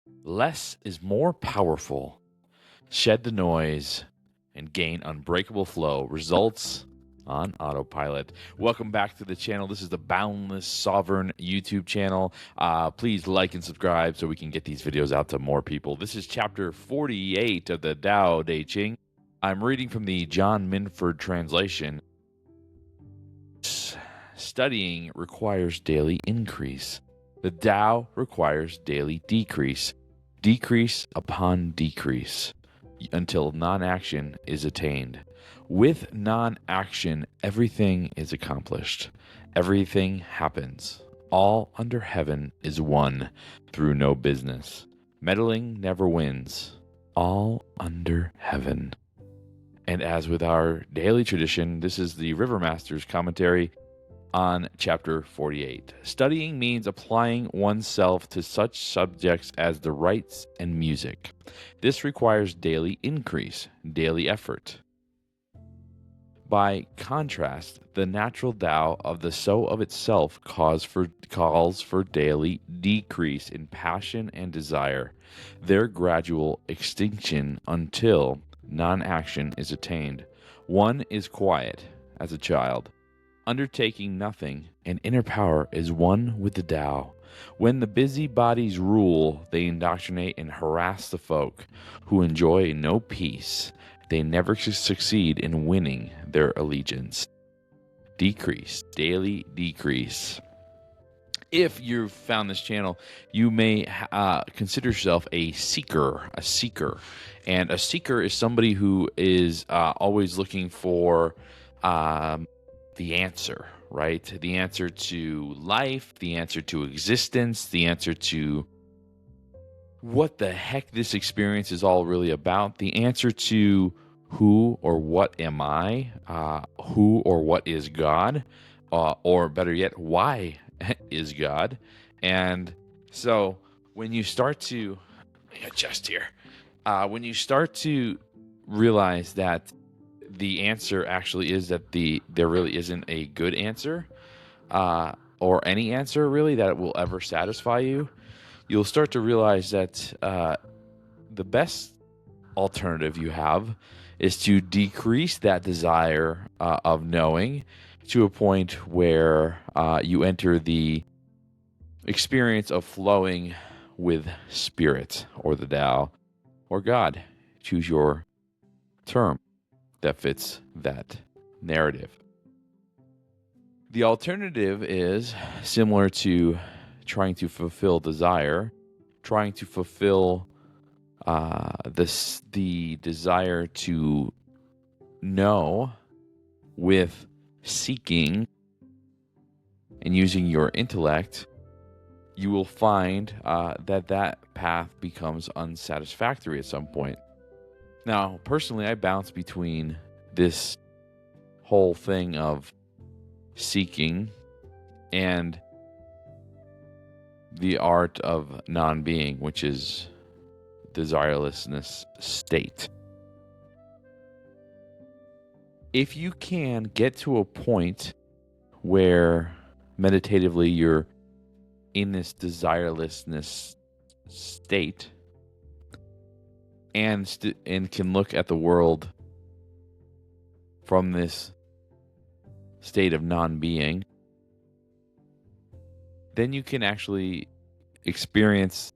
Less is more powerful. Shed the noise and gain unbreakable flow. Results on autopilot. Welcome back to the channel. This is the Boundless Sovereign YouTube channel. Please like and subscribe so we can get these videos out to more people. This is chapter 48 of the Tao Te Ching. I'm reading from the John Minford translation. Studying requires daily increase. The Tao requires daily decrease. Decrease upon decrease, until non-action is attained. With non-action, everything is accomplished. Everything happens. All under heaven is won through no business. Meddling never wins. All under heaven. And as with our daily tradition, this is the Rivermaster's commentary on chapter 48. Studying means applying oneself to such subjects as the rites and music. This requires daily increase, daily effort. By contrast, the natural Tao of the so of itself calls for daily decrease in passion and desire, their gradual extinction until non-action is attained. One is quiet as a child, undertaking nothing, and inner power is one with the Tao. When the busybodies rule, they indoctrinate and harass the folk who enjoy no peace. They never succeed in winning their allegiance. Decrease, daily decrease. If you've found this channel, you may consider yourself a seeker. And a seeker is somebody who is always looking for the answer, right? The answer to life, the answer to existence, the answer to what the heck this experience is all really about, the answer to who or what am I, who or what is God, or better yet, why is God. And so when you start to, let me adjust here, when you start to realize that the answer actually is that there really isn't a good answer, or any answer really that will ever satisfy you, you'll start to realize that the best alternative you have is to decrease that desire of knowing to a point where you enter the experience of flowing with spirit or the Tao or God. Choose your term that fits that narrative. The alternative is similar to trying to fulfill desire, trying to fulfill the desire to know with seeking and using your intellect. You will find that path becomes unsatisfactory at some point. Now, personally, I bounce between this whole thing of seeking and the art of non-being, which is desirelessness state. If you can get to a point where meditatively you're in this desirelessness state, and can look at the world from this state of non-being, then you can actually experience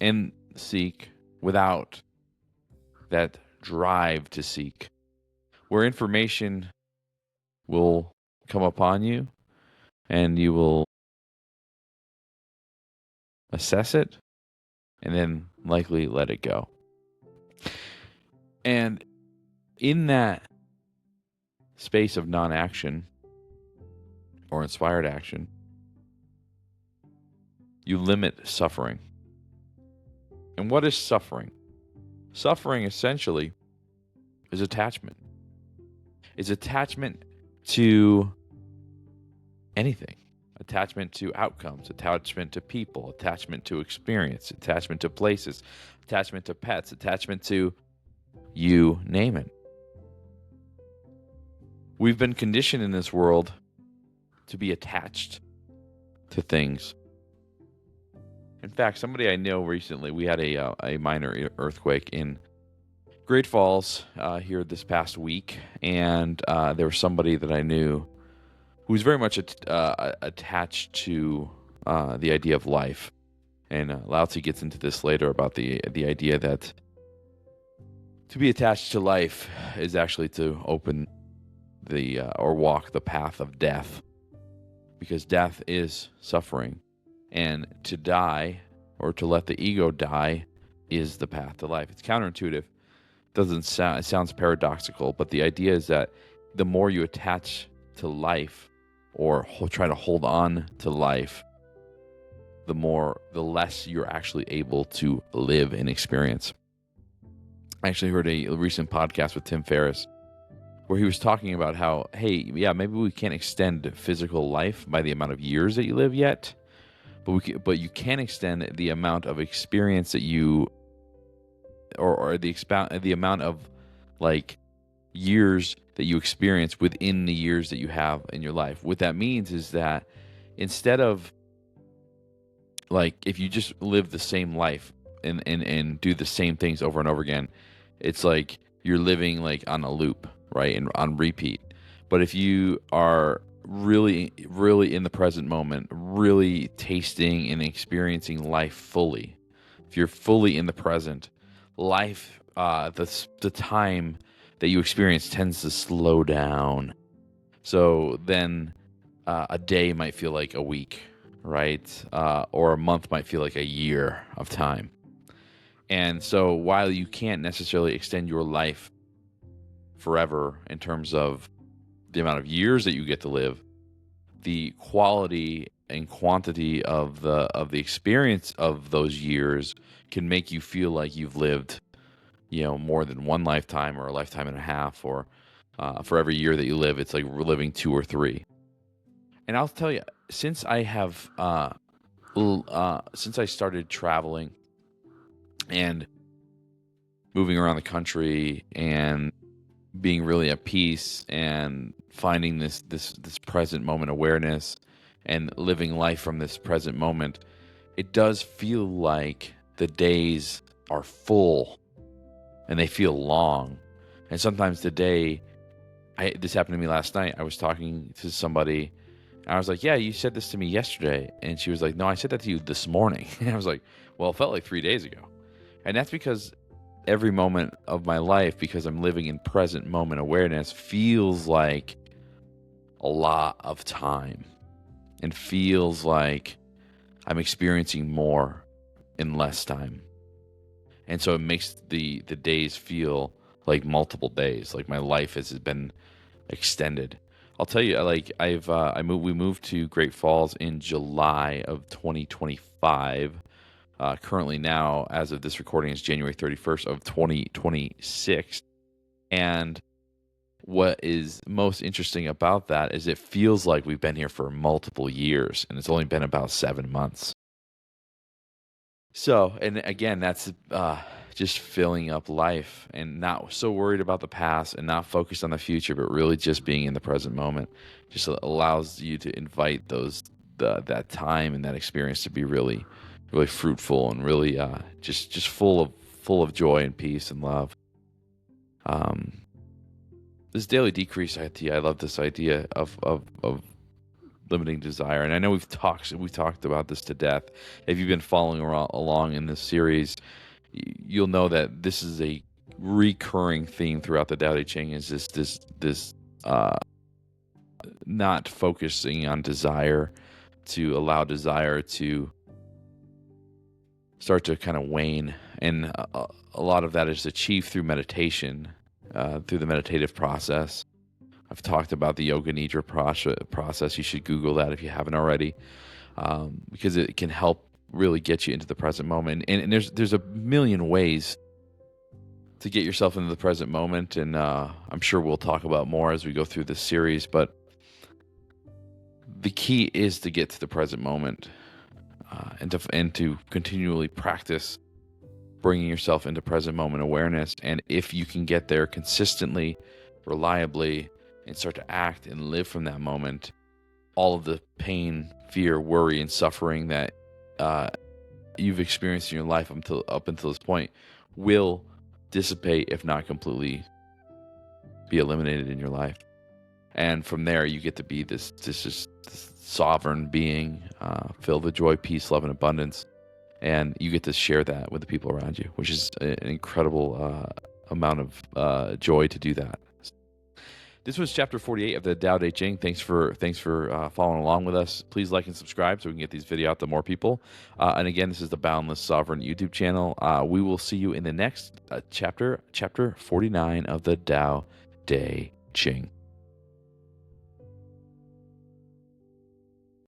and seek without that drive to seek, where information will come upon you and you will assess it and then likely let it go. And in that space of non-action or inspired action, you limit suffering. And what is suffering? Suffering essentially is attachment. It's attachment to anything. Attachment to outcomes, attachment to people, attachment to experience, attachment to places, attachment to pets, attachment to you name it. We've been conditioned in this world to be attached to things. In fact, somebody I know recently, we had a minor earthquake in Great Falls here this past week, and there was somebody that I knew who was very much attached to the idea of life. And Lao Tzu gets into this later about the idea that to be attached to life is actually to open or walk the path of death, because death is suffering, and to die or to let the ego die is the path to life. It's counterintuitive. It sounds paradoxical, but the idea is that the more you attach to life or try to hold on to life, the less you're actually able to live and experience. I actually heard a recent podcast with Tim Ferriss where he was talking about how, hey, yeah, maybe we can't extend physical life by the amount of years that you live yet, but you can extend the amount of experience that you, or the amount of like years that you experience within the years that you have in your life. What that means is that instead of like, if you just live the same life and do the same things over and over again, it's like you're living like on a loop, right? And on repeat. But if you are really, really in the present moment, really tasting and experiencing life fully, if you're fully in the present, life, the time that you experience tends to slow down. So then a day might feel like a week, right? Or a month might feel like a year of time. And so while you can't necessarily extend your life forever in terms of the amount of years that you get to live, the quality and quantity of the experience of those years can make you feel like you've lived, more than one lifetime or a lifetime and a half, or for every year that you live, it's like we're living 2 or 3. And I'll tell you, since I have, since I started traveling and moving around the country and being really at peace and finding this present moment awareness and living life from this present moment, it does feel like the days are full and they feel long. And sometimes the day, this happened to me last night. I was talking to somebody and I was like, yeah, you said this to me yesterday. And she was like, no, I said that to you this morning. And I was like, well, it felt like 3 days ago. And that's because every moment of my life, because I'm living in present moment awareness, feels like a lot of time and feels like I'm experiencing more in less time. And so it makes the days feel like multiple days, like my life has been extended. I'll tell you, like we moved to Great Falls in July of 2025. Currently now, as of this recording, is January 31st of 2026. And what is most interesting about that is it feels like we've been here for multiple years, and it's only been about 7 months. So, and again, that's just filling up life and not so worried about the past and not focused on the future, but really just being in the present moment just allows you to invite that time and that experience to be really, really fruitful and really just full of joy and peace and love. This daily decrease idea, I love this idea of limiting desire, and I know we've talked about this to death. If you've been following along in this series, you'll know that this is a recurring theme throughout the Tao Te Ching. Is this not focusing on desire, to allow desire to start to kind of wane, and a lot of that is achieved through meditation, through the meditative process. I've talked about the Yoga Nidra process. You should Google that if you haven't already, because it can help really get you into the present moment. And there's a million ways to get yourself into the present moment, and I'm sure we'll talk about more as we go through this series. But the key is to get to the present moment, and to continually practice bringing yourself into present moment awareness. And if you can get there consistently, reliably, and start to act and live from that moment, all of the pain, fear, worry, and suffering that you've experienced in your life up until this point will dissipate, if not completely be eliminated in your life. And from there, you get to be this sovereign being, filled with joy, peace, love, and abundance. And you get to share that with the people around you, which is an incredible amount of joy to do that. This was chapter 48 of the Tao Te Ching. Thanks for following along with us. Please like and subscribe so we can get these videos out to more people. And again, this is the Boundless Sovereign YouTube channel. We will see you in the next chapter 49 of the Tao Te Ching.